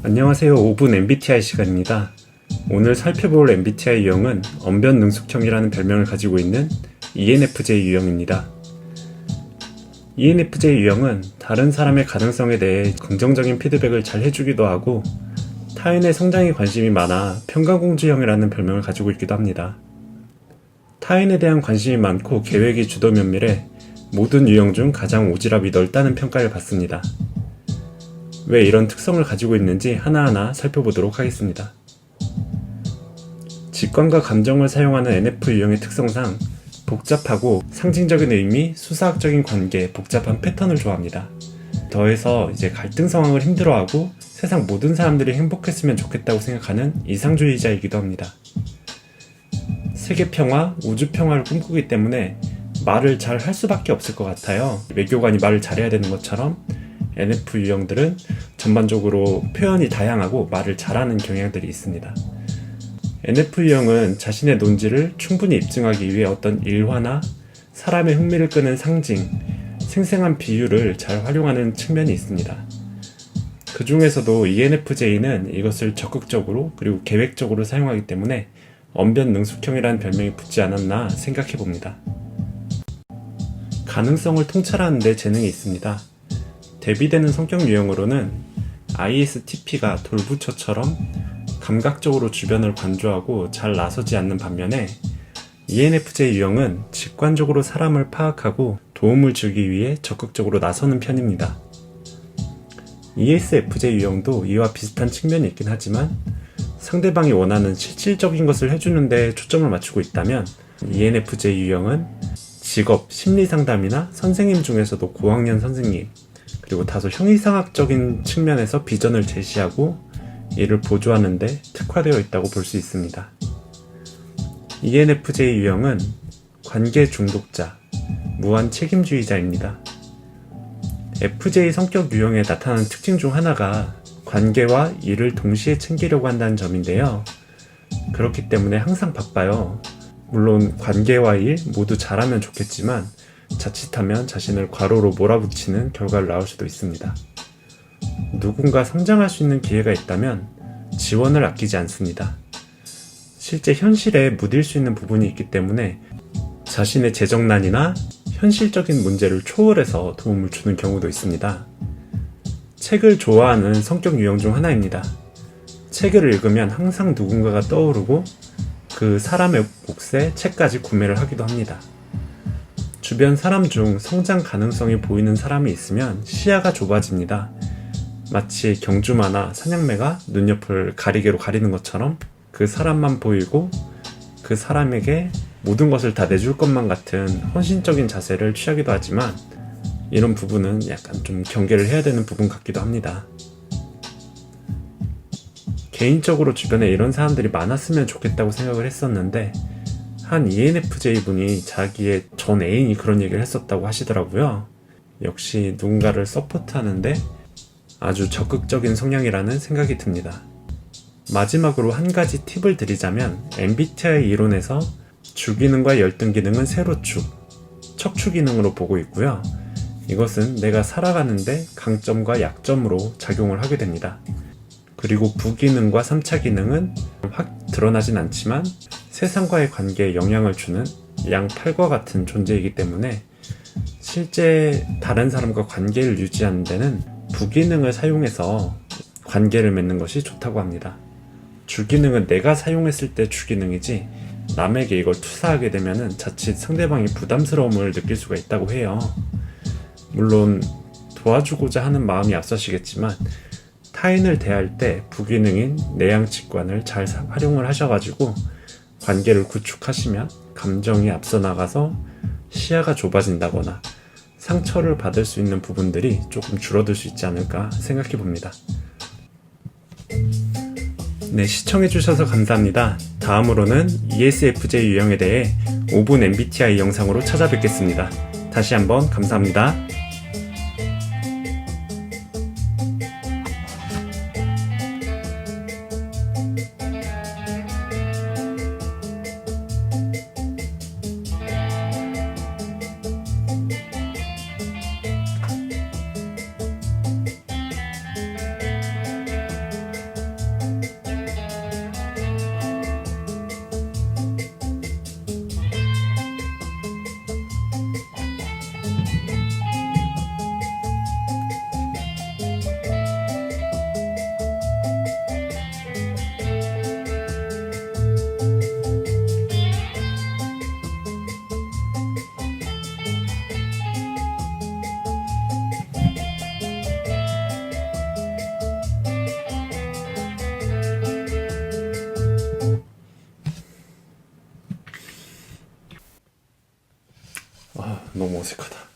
안녕하세요. 5분 MBTI 시간입니다. 오늘 살펴볼 MBTI 유형은 언변 능숙형이라는 별명을 가지고 있는 ENFJ 유형입니다. ENFJ 유형은 다른 사람의 가능성에 대해 긍정적인 피드백을 잘 해주기도 하고 타인의 성장에 관심이 많아 평강공주형이라는 별명을 가지고 있기도 합니다. 타인에 대한 관심이 많고 계획이 주도 면밀해 모든 유형 중 가장 오지랖이 넓다는 평가를 받습니다. 왜 이런 특성을 가지고 있는지 하나하나 살펴보도록 하겠습니다. 직관과 감정을 사용하는 NF 유형의 특성상 복잡하고 상징적인 의미, 수사학적인 관계, 복잡한 패턴을 좋아합니다. 더해서 갈등 상황을 힘들어하고 세상 모든 사람들이 행복했으면 좋겠다고 생각하는 이상주의자이기도 합니다. 세계 평화, 우주 평화를 꿈꾸기 때문에 말을 잘 할 수밖에 없을 것 같아요. 외교관이 말을 잘해야 되는 것처럼 NF 유형들은 전반적으로 표현이 다양하고 말을 잘하는 경향들이 있습니다. NF 유형은 자신의 논지를 충분히 입증하기 위해 어떤 일화나 사람의 흥미를 끄는 상징, 생생한 비유를 잘 활용하는 측면이 있습니다. 그 중에서도 ENFJ는 이것을 적극적으로 그리고 계획적으로 사용하기 때문에 언변 능숙형이라는 별명이 붙지 않았나 생각해 봅니다. 가능성을 통찰하는 데 재능이 있습니다. 대비되는 성격 유형으로는 ISTP가 돌부처처럼 감각적으로 주변을 관조하고 잘 나서지 않는 반면에 ENFJ 유형은 직관적으로 사람을 파악하고 도움을 주기 위해 적극적으로 나서는 편입니다. ESFJ 유형도 이와 비슷한 측면이 있긴 하지만 상대방이 원하는 실질적인 것을 해주는 데 초점을 맞추고 있다면 ENFJ 유형은 직업, 심리상담이나 선생님 중에서도 고학년 선생님, 그리고 다소 형이상학적인 측면에서 비전을 제시하고 이를 보조하는 데 특화되어 있다고 볼 수 있습니다. ENFJ 유형은 관계 중독자, 무한 책임주의자입니다. FJ 성격 유형에 나타나는 특징 중 하나가 관계와 일을 동시에 챙기려고 한다는 점인데요. 그렇기 때문에 항상 바빠요. 물론 관계와 일 모두 잘하면 좋겠지만 자칫하면 자신을 괄호로 몰아붙이는 결과를 낳을 수도 있습니다. 누군가 성장할 수 있는 기회가 있다면 지원을 아끼지 않습니다. 실제 현실에 무딜 수 있는 부분이 있기 때문에 자신의 재정난이나 현실적인 문제를 초월해서 도움을 주는 경우도 있습니다. 책을 좋아하는 성격 유형 중 하나입니다. 책을 읽으면 항상 누군가가 떠오르고 그 사람의 몫에 책까지 구매를 하기도 합니다. 주변 사람 중 성장 가능성이 보이는 사람이 있으면 시야가 좁아집니다. 마치 경주마나 사냥매가 눈옆을 가리개로 가리는 것처럼 그 사람만 보이고 그 사람에게 모든 것을 다 내줄 것만 같은 헌신적인 자세를 취하기도 하지만 이런 부분은 약간 좀 경계를 해야 되는 부분 같기도 합니다. 개인적으로 주변에 이런 사람들이 많았으면 좋겠다고 생각을 했었는데 한 ENFJ 분이 자기의 전 애인이 그런 얘기를 했었다고 하시더라고요. 역시 누군가를 서포트하는데 아주 적극적인 성향이라는 생각이 듭니다. 마지막으로 한 가지 팁을 드리자면 MBTI 이론에서 주기능과 열등기능은 세로축, 척추기능으로 보고 있고요. 이것은 내가 살아가는데 강점과 약점으로 작용을 하게 됩니다. 그리고 부기능과 3차 기능은 확 드러나진 않지만 세상과의 관계에 영향을 주는 양팔과 같은 존재이기 때문에 실제 다른 사람과 관계를 유지하는 데는 부기능을 사용해서 관계를 맺는 것이 좋다고 합니다. 주기능은 내가 사용했을 때 주기능이지 남에게 이걸 투사하게 되면 자칫 상대방이 부담스러움을 느낄 수가 있다고 해요. 물론 도와주고자 하는 마음이 앞서시겠지만 타인을 대할 때 부기능인 내향직관을 잘 활용을 하셔가지고 관계를 구축하시면 감정이 앞서 나가서 시야가 좁아진다거나 상처를 받을 수 있는 부분들이 조금 줄어들 수 있지 않을까 생각해 봅니다. 네, 시청해주셔서 감사합니다. 다음으로는 ESFJ 유형에 대해 5분 MBTI 영상으로 찾아뵙겠습니다. 다시 한번 감사합니다. 너무 어색하다.